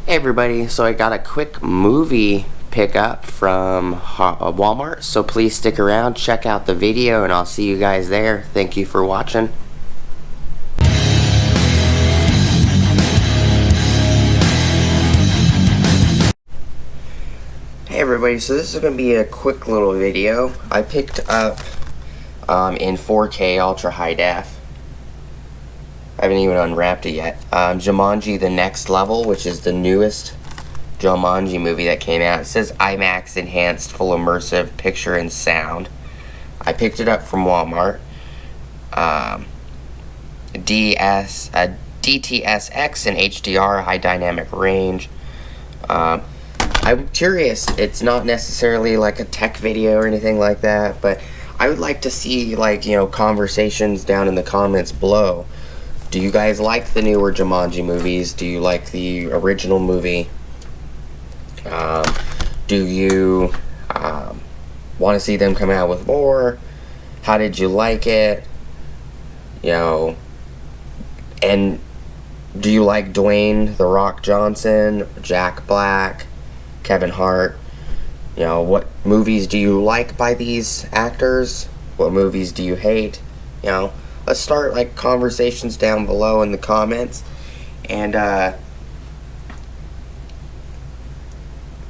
Hey everybody, so I got a quick movie pickup from Walmart, so please stick around, check out the video, and I'll see you guys there. Thank you for watching. Hey everybody, so this is going to be a quick little video. I picked up in 4K Ultra High Def. I haven't even unwrapped it yet. Jumanji The Next Level, which is the newest Jumanji movie that came out. It says IMAX Enhanced Full Immersive Picture and Sound. I picked it up from Walmart. DTSX and HDR, high dynamic range. I'm curious, it's not necessarily like a tech video or anything like that, but I would like to see, like, you know, conversations down in the comments below. Do you guys like the newer Jumanji movies? Do you like the original movie? Do you want to see them come out with more? How did you like it? You know, and do you like Dwayne The Rock Johnson, Jack Black, Kevin Hart? You know, what movies do you like by these actors? What movies do you hate? You know, let's start like conversations down below in the comments, and you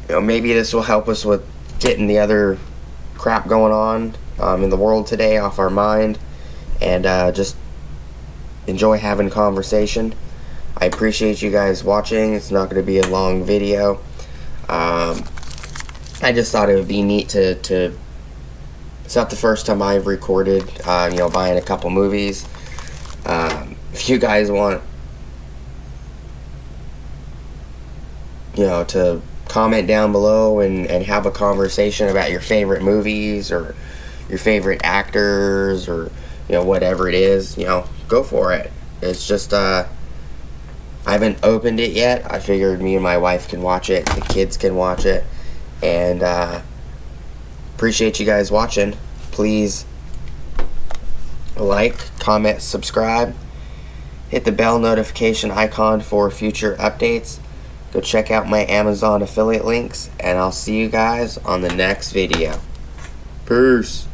know, maybe this will help us with getting the other crap going on in the world today off our mind, and just enjoy having conversation. I appreciate you guys watching. It's not going to be a long video. I just thought it would be neat to it's not the first time I've recorded, you know, buying a couple movies. If you guys want, you know, to comment down below and have a conversation about your favorite movies or your favorite actors, or, you know, whatever it is, you know, go for it. It's just, I haven't opened it yet. I figured me and my wife can watch it, the kids can watch it, and appreciate you guys watching. Please like, comment, subscribe, hit the bell notification icon for future updates. Go check out my Amazon affiliate links, and I'll see you guys on the next video. Peace.